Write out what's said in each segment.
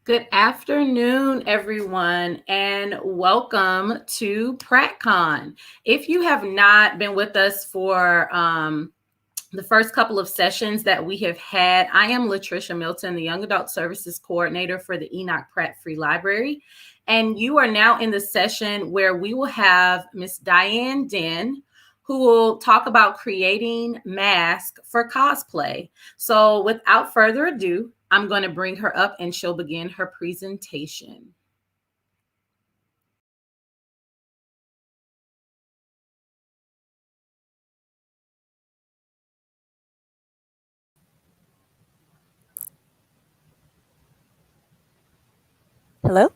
Good afternoon, everyone, and welcome to PrattCon. If you have not been with us for the first couple of sessions that we have had, I am Latricia Milton, the Young Adult Services Coordinator for the Enoch Pratt Free Library. And you are now in the session where we will have Miss Dian Dinh, who will talk about creating masks for cosplay. So without further ado, I'm going to bring her up and she'll begin her presentation. Hello?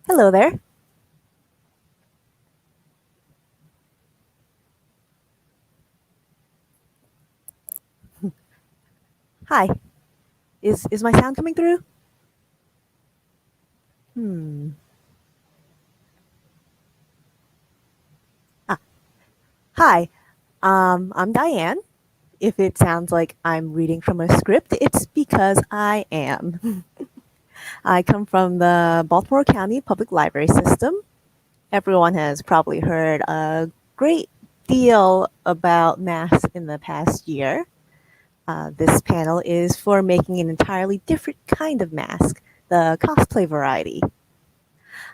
Hello there. Hi. Is my sound coming through? Hmm. Ah, hi. I'm Diane. If it sounds like I'm reading from a script, it's because I am. I come from the Baltimore County Public Library System. Everyone has probably heard a great deal about masks in the past year. This panel is for making an entirely different kind of mask, the cosplay variety.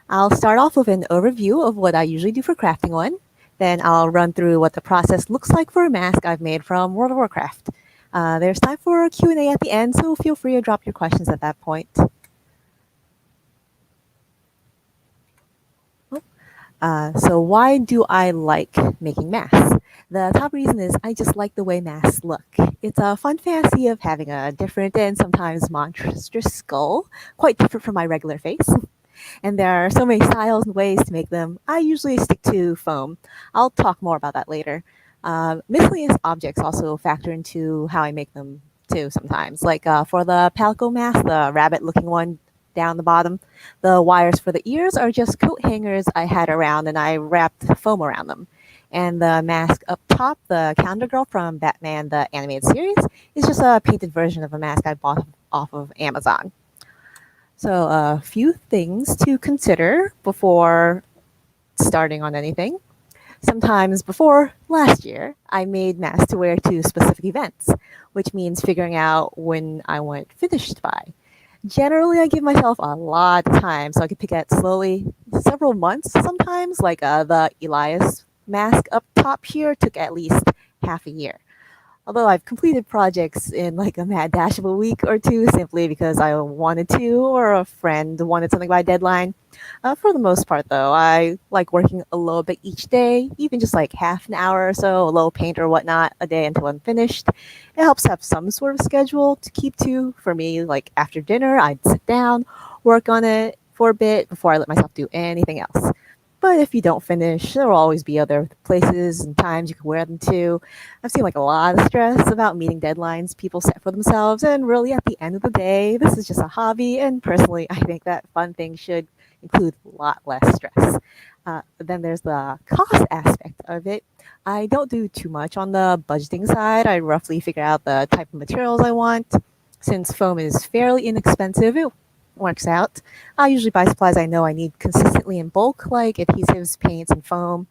I'll start off with an overview of what I usually do for crafting one. Then I'll run through what the process looks like for a mask I've made from World of Warcraft. There's time for a Q&A at the end, so feel free to drop your questions at that point. So why do I like making masks? The top reason is I just like the way masks look. It's a fun fantasy of having a different and sometimes monstrous skull, quite different from my regular face. And there are so many styles and ways to make them. I usually stick to foam. I'll talk more about that later. Miscellaneous objects also factor into how I make them too sometimes. Like for the palico mask, the rabbit-looking one down the bottom, the wires for the ears are just coat hangers I had around and I wrapped foam around them. And the mask up top, the Calendar Girl from Batman, the animated series, is just a painted version of a mask I bought off of Amazon. So a few things to consider before starting on anything. Sometimes before last year, I made masks to wear to specific events, which means figuring out when I want finished by. Generally, I give myself a lot of time so I can pick at slowly, several months sometimes, like the Elias mask up top here took at least half a year. Although I've completed projects in like a mad dash of a week or two simply because I wanted to or a friend wanted something by deadline. For the most part, though, I like working a little bit each day, even just like half an hour or so, a little paint or whatnot a day until I'm finished. It helps have some sort of schedule to keep to. For me, like after dinner, I'd sit down, work on it for a bit before I let myself do anything else. But if you don't finish, there will always be other places and times you can wear them to. I've seen like a lot of stress about meeting deadlines people set for themselves, and really at the end of the day, this is just a hobby, and personally, I think that fun things should include a lot less stress. Then there's the cost aspect of it. I don't do too much on the budgeting side. I roughly figure out the type of materials I want. Since foam is fairly inexpensive, it works out. I usually buy supplies I know I need consistently in bulk, like adhesives, paints, and foam.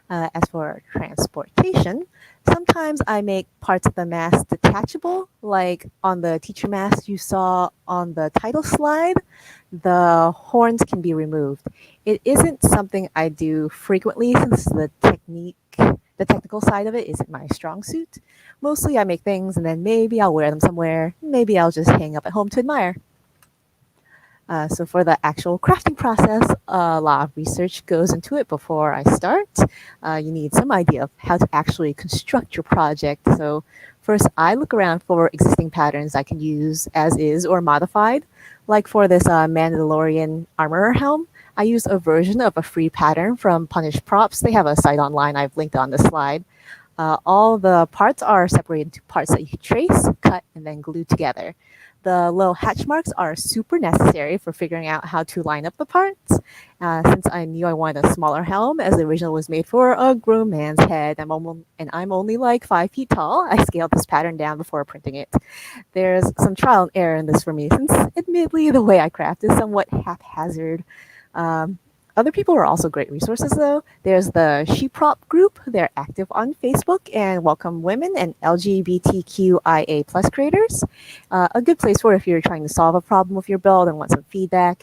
As for transportation, sometimes I make parts of the mask detachable, like on the teacher mask you saw on the title slide. The horns can be removed. It isn't something I do frequently since the technical side of it isn't my strong suit. Mostly I make things and then maybe I'll wear them somewhere. Maybe I'll just hang up at home to admire. So for the actual crafting process, a lot of research goes into it before I start. You need some idea of how to actually construct your project. So first, I look around for existing patterns I can use as is or modified. Like for this Mandalorian armorer helm, I used a version of a free pattern from Punish Props. They have a site online I've linked on the slide. All the parts are separated into parts that you can trace, cut, and then glue together. The little hatch marks are super necessary for figuring out how to line up the parts. Since I knew I wanted a smaller helm, as the original was made for a grown man's head, and I'm only like 5 feet tall, I scaled this pattern down before printing it. There's some trial and error in this for me, since admittedly the way I craft is somewhat haphazard. Um, Other people are also great resources, though. There's the Sheprop group. They're active on Facebook and welcome women and LGBTQIA plus creators. A good place for if you're trying to solve a problem with your build and want some feedback.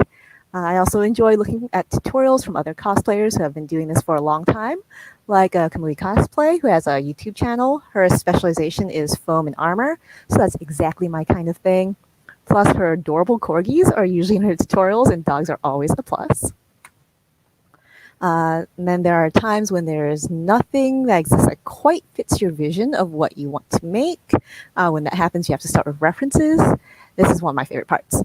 I also enjoy looking at tutorials from other cosplayers who have been doing this for a long time, like Kamui Cosplay, who has a YouTube channel. Her specialization is foam and armor, so that's exactly my kind of thing. Plus, her adorable corgis are usually in her tutorials, and dogs are always a plus. And then there are times when there is nothing that exists that quite fits your vision of what you want to make. When that happens, you have to start with references. This is one of my favorite parts.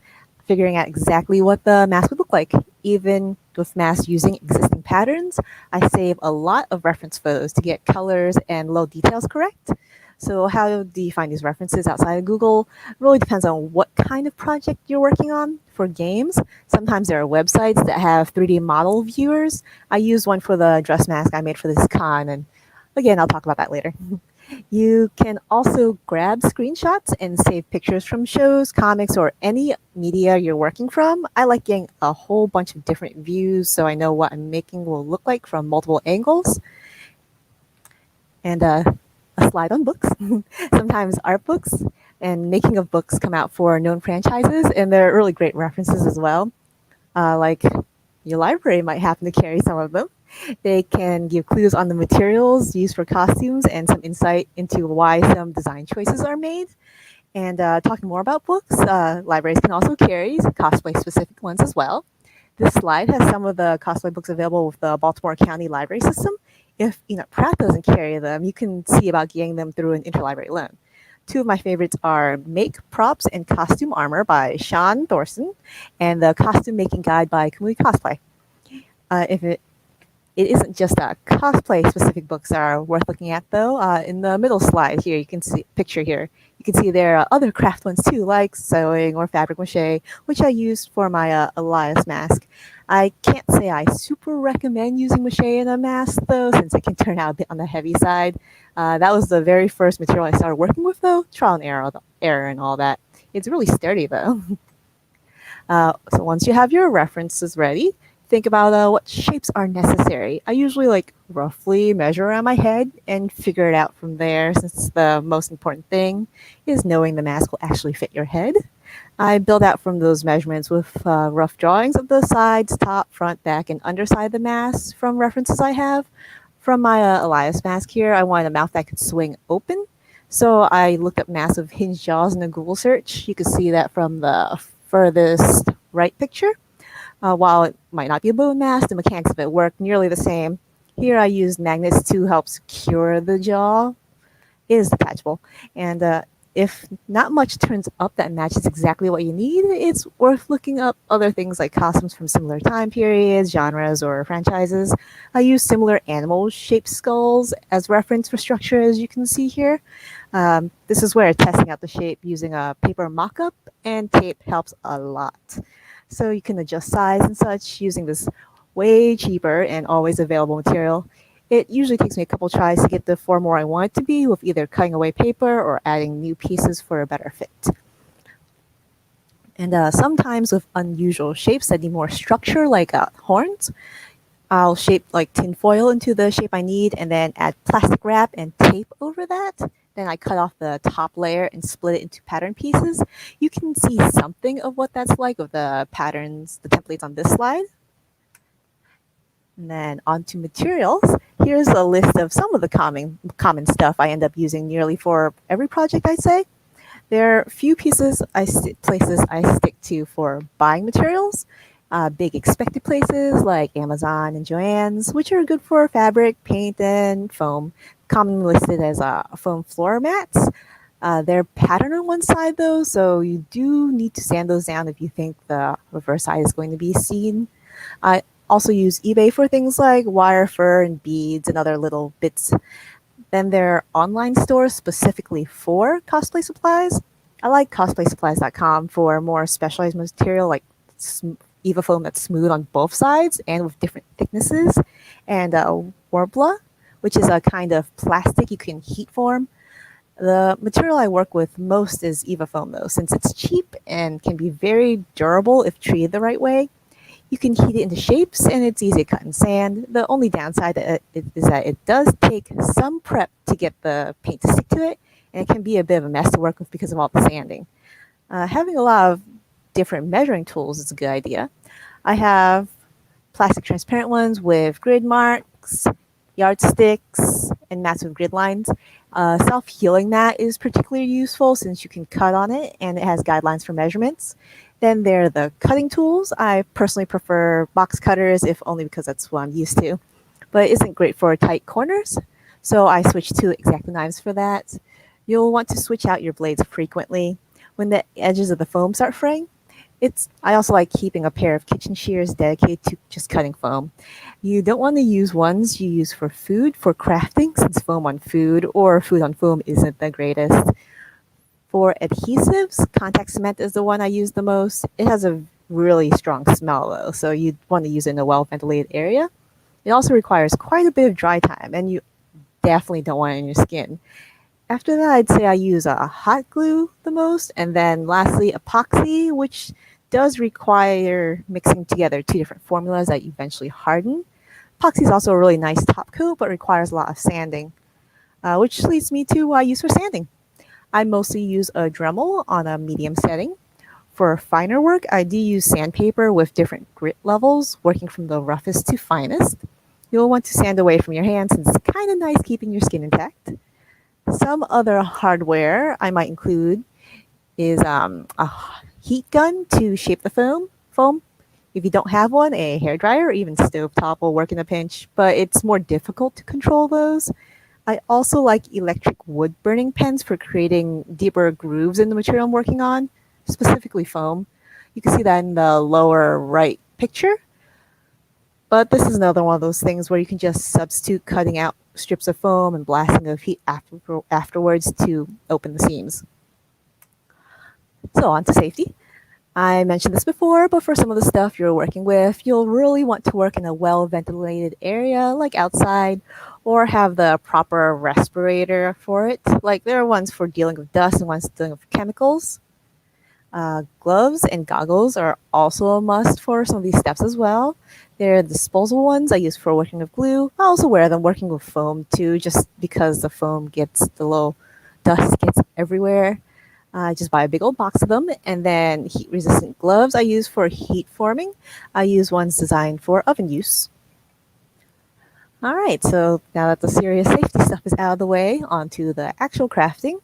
Figuring out exactly what the mask would look like. Even with masks using existing patterns, I save a lot of reference photos to get colors and low details correct. So how do you find these references outside of Google? It really depends on what kind of project you're working on. For games, sometimes there are websites that have 3D model viewers. I used one for the dress mask I made for this con, and again, I'll talk about that later. You can also grab screenshots and save pictures from shows, comics, or any media you're working from. I like getting a whole bunch of different views so I know what I'm making will look like from multiple angles. And a slide on books. Sometimes art books and making of books come out for known franchises, and they're really great references as well. Like your library might happen to carry some of them. They can give clues on the materials used for costumes and some insight into why some design choices are made. And talking more about books, libraries can also carry cosplay-specific ones as well. This slide has some of the cosplay books available with the Baltimore County Library System. If Pratt doesn't carry them, you can see about getting them through an interlibrary loan. Two of my favorites are Make Props and Costume Armor by Sean Thorson and the Costume Making Guide by Kamui Cosplay. If it isn't just cosplay specific books that are worth looking at, though. In the middle slide here, you can see picture here. You can see there are other craft ones too, like sewing or fabric mache, which I used for my Elias mask. I can't say I super recommend using mache in a mask, though, since it can turn out a bit on the heavy side. That was the very first material I started working with, though. Trial and error and all that. It's really sturdy, though. So once you have your references ready, think about what shapes are necessary. I usually roughly measure around my head and figure it out from there, since the most important thing is knowing the mask will actually fit your head. I build out from those measurements with rough drawings of the sides, top, front, back, and underside of the mask from references I have. From my Elias mask here, I wanted a mouth that could swing open. So I looked up masks with hinged jaws in a Google search. You can see that from the furthest right picture. While it might not be a bone mask, the mechanics of it work nearly the same. Here I used magnets to help secure the jaw. It is detachable. And if not much turns up that matches exactly what you need, it's worth looking up other things like costumes from similar time periods, genres, or franchises. I use similar animal-shaped skulls as reference for structure, as you can see here. This is where testing out the shape using a paper mock-up and tape helps a lot. So you can adjust size and such using this way cheaper and always available material. It usually takes me a couple tries to get the form where I want it to be, with either cutting away paper or adding new pieces for a better fit. And sometimes with unusual shapes that need more structure, like horns, I'll shape tinfoil into the shape I need and then add plastic wrap and tape over that. Then I cut off the top layer and split it into pattern pieces. You can see something of what that's like with the patterns, the templates on this slide. And then onto materials. Here's a list of some of the common stuff I end up using nearly for every project, I'd say. There are a few places I stick to for buying materials. Big expected places like Amazon and Joann's, which are good for fabric, paint, and foam, commonly listed as foam floor mats. They're patterned on one side, though, so you do need to sand those down if you think the reverse side is going to be seen. I also use eBay for things like wire fur and beads and other little bits. Then there are online stores specifically for cosplay supplies. I like cosplaysupplies.com for more specialized material like Eva foam that's smooth on both sides and with different thicknesses, and Warbler, which is a kind of plastic you can heat form. The material I work with most is Eva foam though, since it's cheap and can be very durable if treated the right way. You can heat it into shapes and it's easy to cut and sand. The only downside is that it does take some prep to get the paint to stick to it, and it can be a bit of a mess to work with because of all the sanding. Having a lot of different measuring tools is a good idea. I have plastic transparent ones with grid marks, yardsticks, and mats with grid lines. Self-healing mat is particularly useful since you can cut on it and it has guidelines for measurements. Then there are the cutting tools. I personally prefer box cutters, if only because that's what I'm used to, but it isn't great for tight corners, so I switch to X-Acto knives for that. You'll want to switch out your blades frequently when the edges of the foam start fraying. I also like keeping a pair of kitchen shears dedicated to just cutting foam. You don't want to use ones you use for food for crafting, since foam on food or food on foam isn't the greatest. For adhesives, contact cement is the one I use the most. It has a really strong smell though, so you'd want to use it in a well-ventilated area. It also requires quite a bit of dry time, and you definitely don't want it in your skin. After that, I'd say I use a hot glue the most, and then lastly, epoxy, which does require mixing together two different formulas that eventually harden. Epoxy is also a really nice top coat, but requires a lot of sanding, which leads me to what I use for sanding. I mostly use a Dremel on a medium setting. For finer work, I do use sandpaper with different grit levels, working from the roughest to finest. You'll want to sand away from your hands since it's kind of nice keeping your skin intact. Some other hardware I might include is a heat gun to shape the foam. If you don't have one, a hairdryer or even stovetop will work in a pinch, but it's more difficult to control those. I also like electric wood burning pens for creating deeper grooves in the material I'm working on, specifically foam. You can see that in the lower right picture. But this is another one of those things where you can just substitute cutting out strips of foam and blasting of heat afterwards to open the seams. So on to safety. I mentioned this before, but for some of the stuff you're working with, you'll really want to work in a well-ventilated area like outside, or have the proper respirator for it. Like there are ones for dealing with dust and ones dealing with chemicals. Gloves and goggles are also a must for some of these steps as well. They're disposable ones I use for working with glue. I also wear them working with foam too, just because the foam gets the little dust gets everywhere. I just buy a big old box of them, and then heat-resistant gloves I use for heat forming. I use ones designed for oven use. All right, so now that the serious safety stuff is out of the way, onto the actual crafting.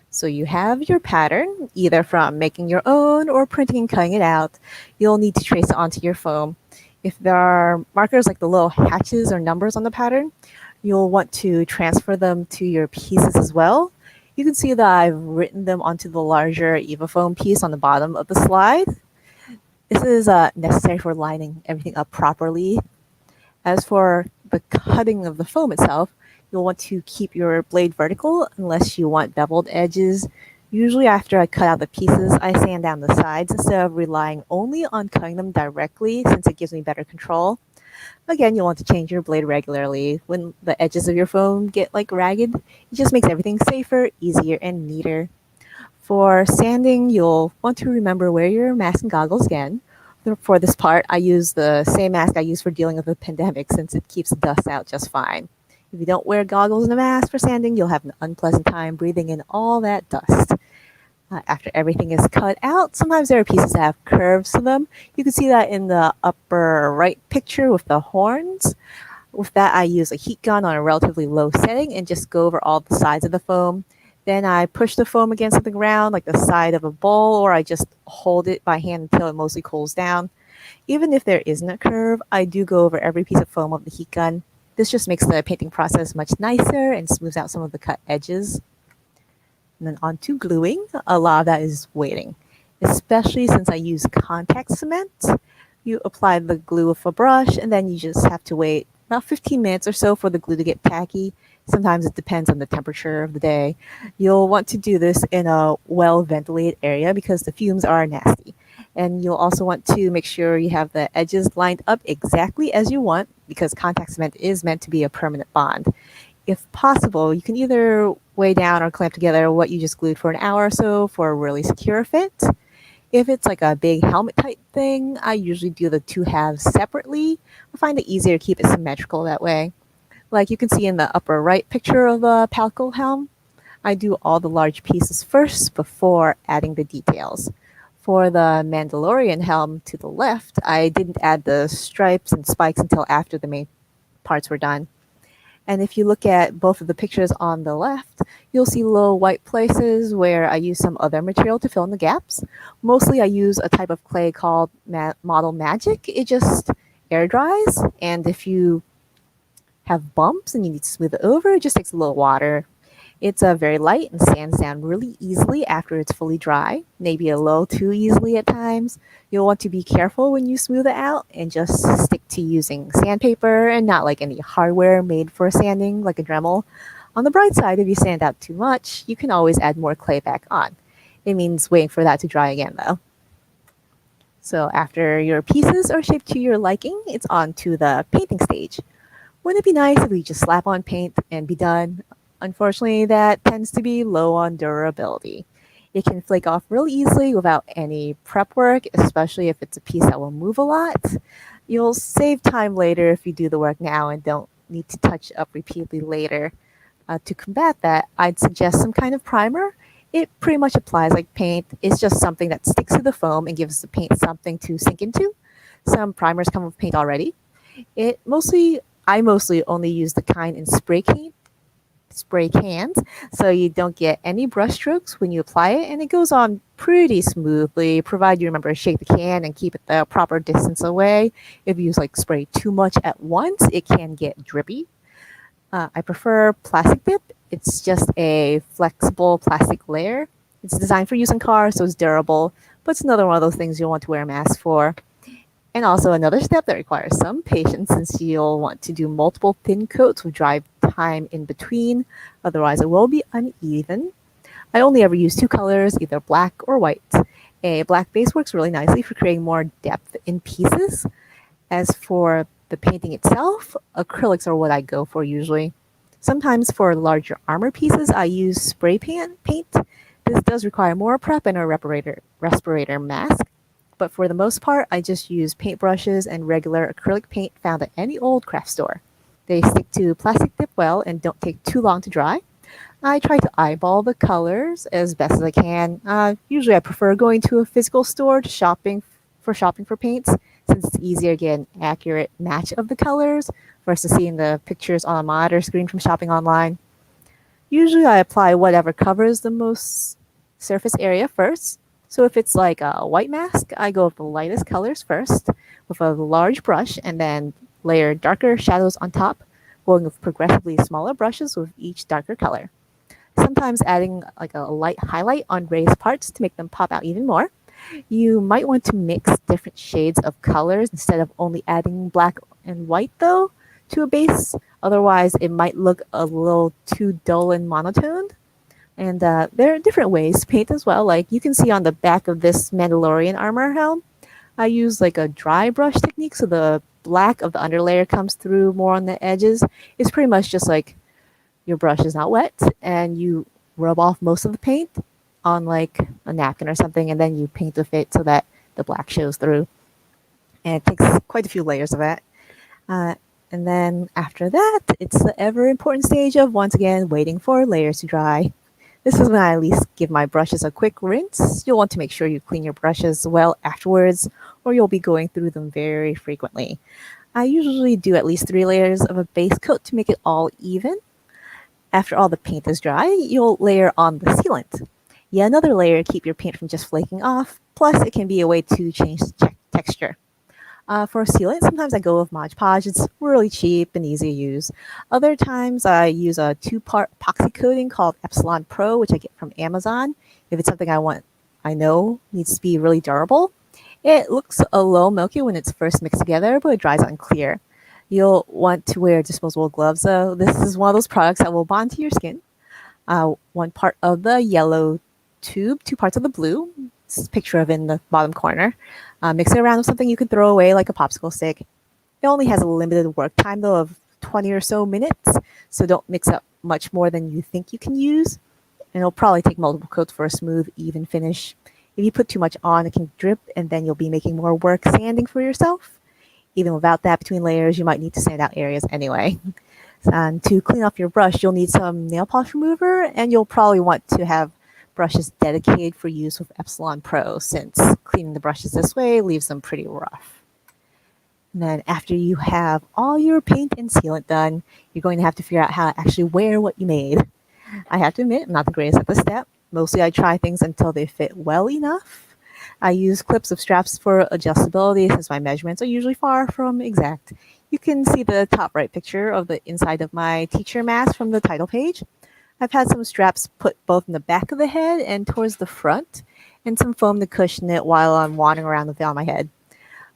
So you have your pattern, either from making your own or printing and cutting it out. You'll need to trace it onto your foam. If there are markers like the little hatches or numbers on the pattern, you'll want to transfer them to your pieces as well. You can see that I've written them onto the larger Eva foam piece on the bottom of the slide. This is necessary for lining everything up properly. As for the cutting of the foam itself, you'll want to keep your blade vertical unless you want beveled edges. Usually after I cut out the pieces, I sand down the sides instead of relying only on cutting them directly, since it gives me better control. Again, you'll want to change your blade regularly. When the edges of your foam get like ragged, it just makes everything safer, easier, and neater. For sanding, you'll want to remember wear your mask and goggles again. For this part, I use the same mask I use for dealing with the pandemic, since it keeps dust out just fine. If you don't wear goggles and a mask for sanding, you'll have an unpleasant time breathing in all that dust. After everything is cut out, sometimes there are pieces that have curves to them. You can see that in the upper right picture with the horns. With that, I use a heat gun on a relatively low setting and just go over all the sides of the foam. Then I push the foam against the ground like the side of a bowl, or I just hold it by hand until it mostly cools down. Even if there isn't a curve, I do go over every piece of foam with the heat gun. This just makes the painting process much nicer and smooths out some of the cut edges. And then on to gluing. A lot of that is waiting, especially since I use contact cement. You apply the glue with a brush, and then you just have to wait about 15 minutes or so for the glue to get tacky. Sometimes it depends on the temperature of the day. You'll want to do this in a well ventilated area because the fumes are nasty. And you'll also want to make sure you have the edges lined up exactly as you want because contact cement is meant to be a permanent bond. If possible, you can either weigh down or clamp together what you just glued for an hour or so for a really secure fit. If it's like a big helmet type thing, I usually do the two halves separately. I find it easier to keep it symmetrical that way. Like you can see in the upper right picture of the Palco helm, I do all the large pieces first before adding the details. For the Mandalorian helm to the left, I didn't add the stripes and spikes until after the main parts were done. And if you look at both of the pictures on the left, you'll see little white places where I use some other material to fill in the gaps. Mostly I use a type of clay called Model Magic. It just air dries, and if you have bumps and you need to smooth it over, it just takes a little water. It's very light and sands down really easily after it's fully dry, maybe a little too easily at times. You'll want to be careful when you smooth it out and just stick to using sandpaper and not like any hardware made for sanding like a Dremel. On the bright side, if you sand out too much, you can always add more clay back on. It means waiting for that to dry again though. So after your pieces are shaped to your liking, it's on to the painting stage. Wouldn't it be nice if we just slap on paint and be done? Unfortunately, that tends to be low on durability. It can flake off really easily without any prep work, especially if it's a piece that will move a lot. You'll save time later if you do the work now and don't need to touch up repeatedly later. To combat that, I'd suggest some kind of primer. It pretty much applies like paint. It's just something that sticks to the foam and gives the paint something to sink into. Some primers come with paint already. I mostly only use the kind in spray cans, so you don't get any brush strokes when you apply it, and it goes on pretty smoothly, provided you remember to shake the can and keep it the proper distance away. If you use like spray too much at once, it can get drippy. I prefer plastic dip. It's just a flexible plastic layer. It's designed for use in cars, so it's durable, but it's another one of those things you'll want to wear a mask for. And also another step that requires some patience since you'll want to do multiple thin coats with dry time in between, otherwise it will be uneven. I only ever use two colors, either black or white. A black base works really nicely for creating more depth in pieces. As for the painting itself, acrylics are what I go for usually. Sometimes for larger armor pieces, I use spray paint. This does require more prep and a respirator mask. But for the most part, I just use paintbrushes and regular acrylic paint found at any old craft store. They stick to plastic dip well and don't take too long to dry. I try to eyeball the colors as best as I can. Usually I prefer going to a physical store to shopping for paints since it's easier to get an accurate match of the colors versus seeing the pictures on a monitor screen from shopping online. Usually I apply whatever covers the most surface area first. So if it's like a white mask, I go with the lightest colors first with a large brush and then layer darker shadows on top, going with progressively smaller brushes with each darker color. Sometimes adding like a light highlight on raised parts to make them pop out even more. You might want to mix different shades of colors instead of only adding black and white though to a base. Otherwise, it might look a little too dull and monotoned. And there are different ways to paint as well. Like you can see on the back of this Mandalorian armor helm, I use like a dry brush technique so the black of the underlayer comes through more on the edges. It's pretty much just like your brush is not wet and you rub off most of the paint on like a napkin or something, and then you paint with it so that the black shows through. And it takes quite a few layers of that. And then after that, it's the ever important stage of once again waiting for layers to dry. This is when I at least give my brushes a quick rinse. You'll want to make sure you clean your brushes well afterwards, or you'll be going through them very frequently. I usually do at least 3 layers of a base coat to make it all even. After all the paint is dry, you'll layer on the sealant. Yet another layer to keep your paint from just flaking off, plus it can be a way to change the texture. For sealant, sometimes I go with Mod Podge. It's really cheap and easy to use. Other times I use a 2-part epoxy coating called Epsilon Pro, which I get from Amazon. If it's something I know needs to be really durable. It looks a little milky when it's first mixed together, but it dries out clear. You'll want to wear disposable gloves, though. This is one of those products that will bond to your skin. One part of the yellow tube, two parts of the blue. This is a picture of it in the bottom corner. Mix it around with something you can throw away, like a popsicle stick. It only has a limited work time, though, of 20 or so minutes, so don't mix up much more than you think you can use. And it'll probably take multiple coats for a smooth, even finish. If you put too much on, it can drip, and then you'll be making more work sanding for yourself. Even without that between layers, you might need to sand out areas anyway. And to clean off your brush, you'll need some nail polish remover, and you'll probably want to have brushes dedicated for use with Epsilon Pro, since cleaning the brushes this way leaves them pretty rough. And then after you have all your paint and sealant done, you're going to have to figure out how to actually wear what you made. I have to admit, I'm not the greatest at this step. Mostly I try things until they fit well enough. I use clips of straps for adjustability since my measurements are usually far from exact. You can see the top right picture of the inside of my teacher mask from the title page. I've had some straps put both in the back of the head and towards the front, and some foam to cushion it while I'm wandering around the veil on my head.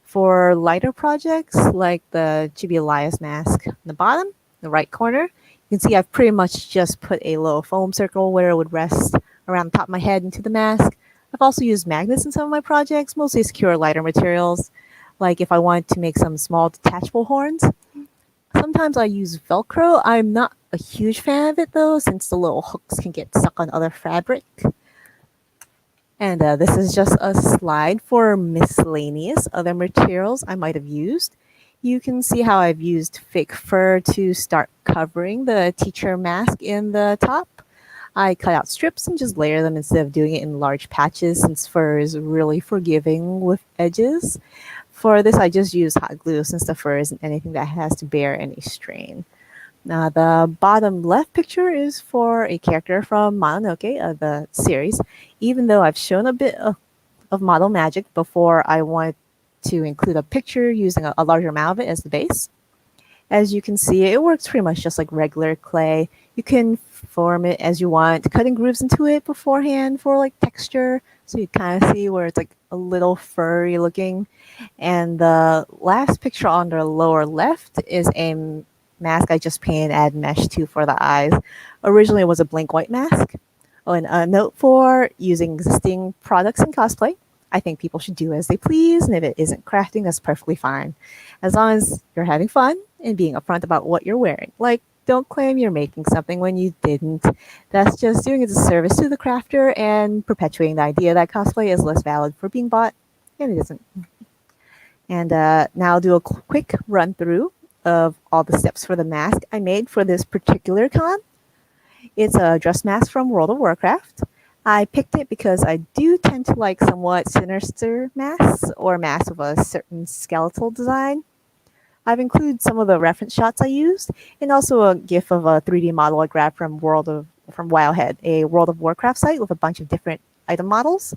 For lighter projects, like the Chibi Elias mask on the bottom, the right corner, you can see I've pretty much just put a little foam circle where it would rest around the top of my head into the mask. I've also used magnets in some of my projects, mostly to secure lighter materials, like if I wanted to make some small detachable horns. Sometimes I use Velcro. I'm not a huge fan of it though, since the little hooks can get stuck on other fabric. And this is just a slide for miscellaneous other materials I might have used. You can see how I've used fake fur to start covering the teacher mask in the top. I cut out strips and just layer them instead of doing it in large patches, since fur is really forgiving with edges. For this, I just use hot glue since the fur isn't anything that has to bear any strain. Now, the bottom left picture is for a character from Mononoke, the series. Even though I've shown a bit of model magic before, I wanted to include a picture using a larger amount of it as the base. As you can see, it works pretty much just like regular clay. You can form it as you want, cutting grooves into it beforehand for like texture, so you kind of see where it's like a little furry looking. And the last picture on the lower left is a mask I just painted add mesh to for the eyes. Originally it was a blank white mask. Oh, and a note for using existing products in cosplay. I think people should do as they please, and if it isn't crafting, that's perfectly fine. As long as you're having fun and being upfront about what you're wearing. Like, don't claim you're making something when you didn't. That's just doing a disservice to the crafter and perpetuating the idea that cosplay is less valid for being bought, and it isn't. And now I'll do a quick run through of all the steps for the mask I made for this particular con. It's a DRUST mask from World of Warcraft. I picked it because I do tend to like somewhat sinister masks or masks with a certain skeletal design. I've included some of the reference shots I used, and also a GIF of a 3D model I grabbed from Wildhead, a World of Warcraft site with a bunch of different item models.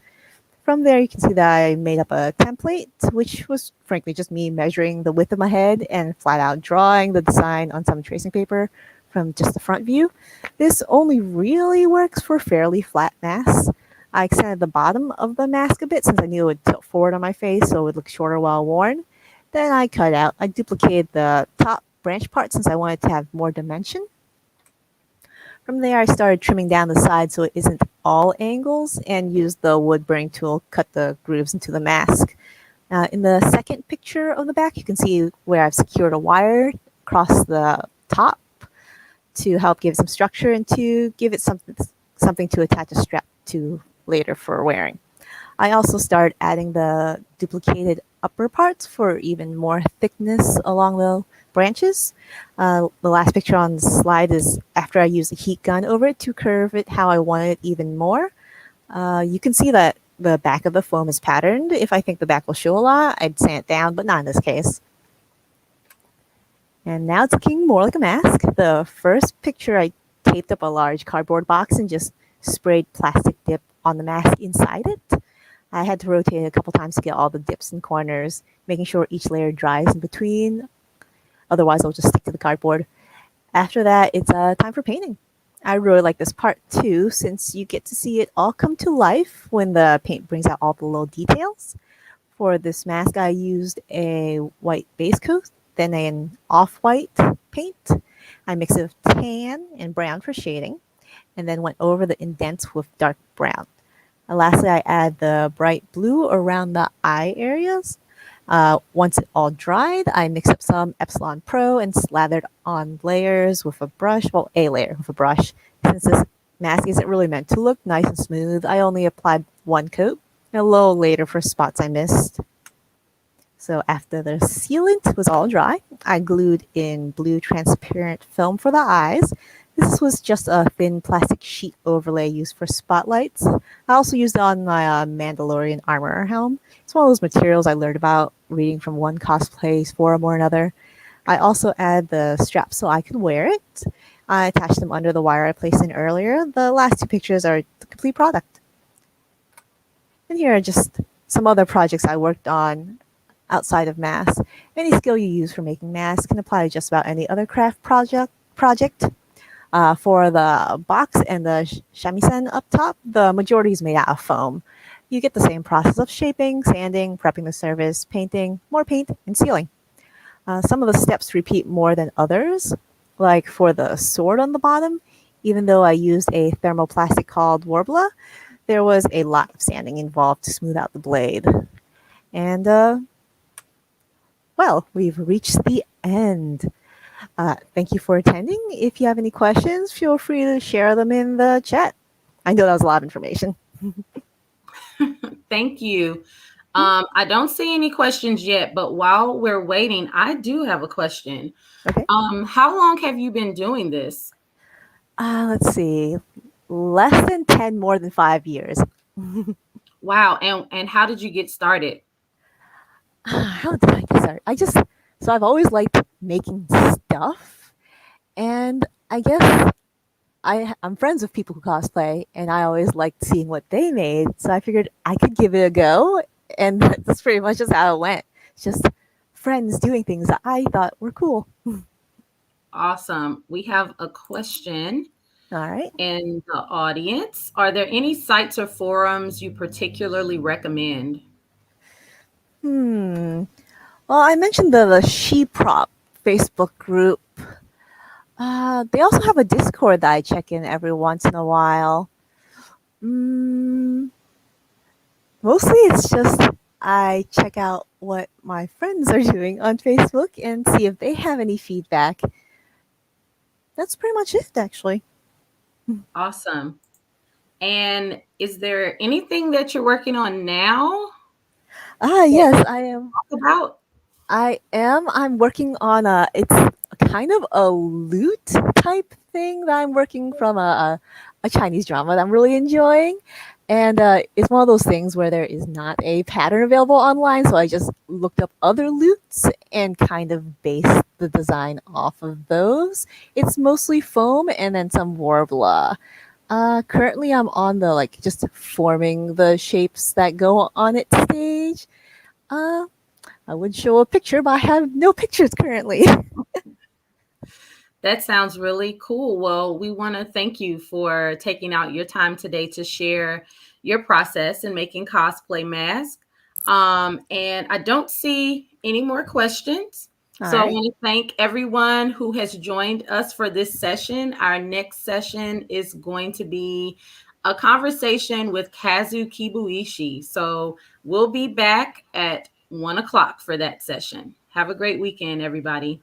From there, you can see that I made up a template, which was frankly just me measuring the width of my head and flat out drawing the design on some tracing paper from just the front view. This only really works for fairly flat masks. I extended the bottom of the mask a bit since I knew it would tilt forward on my face so it would look shorter while worn. Then I duplicated the top branch part since I wanted to have more dimension. From there, I started trimming down the side so it isn't all angles, and used the wood burning tool to cut the grooves into the mask. In the second picture of the back, you can see where I've secured a wire across the top to help give some structure and to give it something to attach a strap to later for wearing. I also started adding the duplicated upper parts for even more thickness along the branches. The last picture on the slide is after I used a heat gun over it to curve it how I wanted it even more. You can see that the back of the foam is patterned. If I think the back will show a lot, I'd sand it down, but not in this case. And now it's looking more like a mask. The first picture, I taped up a large cardboard box and just sprayed plastic dip on the mask inside it. I had to rotate it a couple times to get all the dips and corners, making sure each layer dries in between. Otherwise, I'll just stick to the cardboard. After that, it's time for painting. I really like this part too, since you get to see it all come to life when the paint brings out all the little details. For this mask, I used a white base coat, then an off-white paint. I mix it with tan and brown for shading, and then went over the indents with dark brown. And lastly, I add the bright blue around the eye areas. Once it all dried, I mixed up some Epsilon Pro and slathered on layers with a brush, well, a layer with a brush. Since this mask isn't really meant to look nice and smooth, I only applied one coat, a little later for spots I missed. So after the sealant was all dry, I glued in blue transparent film for the eyes. This was just a thin plastic sheet overlay used for spotlights. I also used it on my Mandalorian armor helm. It's one of those materials I learned about reading from one cosplay forum or another. I also added the straps so I could wear it. I attached them under the wire I placed in earlier. The last two pictures are the complete product. And here are just some other projects I worked on outside of masks. Any skill you use for making masks can apply to just about any other craft project. For the box and the shamisen up top, the majority is made out of foam. You get the same process of shaping, sanding, prepping the surface, painting, more paint, and sealing. Some of the steps repeat more than others, like for the sword on the bottom. Even though I used a thermoplastic called Warbler, there was a lot of sanding involved to smooth out the blade. And well, we've reached the end. Thank you for attending. If you have any questions, feel free to share them in the chat. I know that was a lot of information. Thank you. I don't see any questions yet, but while we're waiting, I do have a question. Okay. How long have you been doing this? Let's see. Less than 10, more than 5 years. Wow. And how did you get started? How did I get started? So I've always liked making stuff. And I guess I'm friends with people who cosplay, and I always liked seeing what they made. So I figured I could give it a go. And that's pretty much just how it went. It's just friends doing things that I thought were cool. Awesome. We have a question All right. in the audience. Are there any sites or forums you particularly recommend? Well, I mentioned the She-Prop Facebook group. They also have a Discord that I check in every once in a while. Mostly it's just I check out what my friends are doing on Facebook and see if they have any feedback. That's pretty much it, actually. Awesome. And is there anything that you're working on now Yes, I am. about? I'm working on it's kind of a loot type thing that I'm working from a Chinese drama that I'm really enjoying. And it's one of those things where there is not a pattern available online, so I just looked up other loots and kind of based the design off of those. It's mostly foam and then some warbler. Currently I'm on the just forming the shapes that go on it stage. I would show a picture, but I have no pictures currently. That sounds really cool. Well, we want to thank you for taking out your time today to share your process in making cosplay masks. And I don't see any more questions. All So I right. want to thank everyone who has joined us for this session. Our next session is going to be a conversation with Kazu Kibuishi. So we'll be back at 1 o'clock for that session. Have a great weekend, everybody.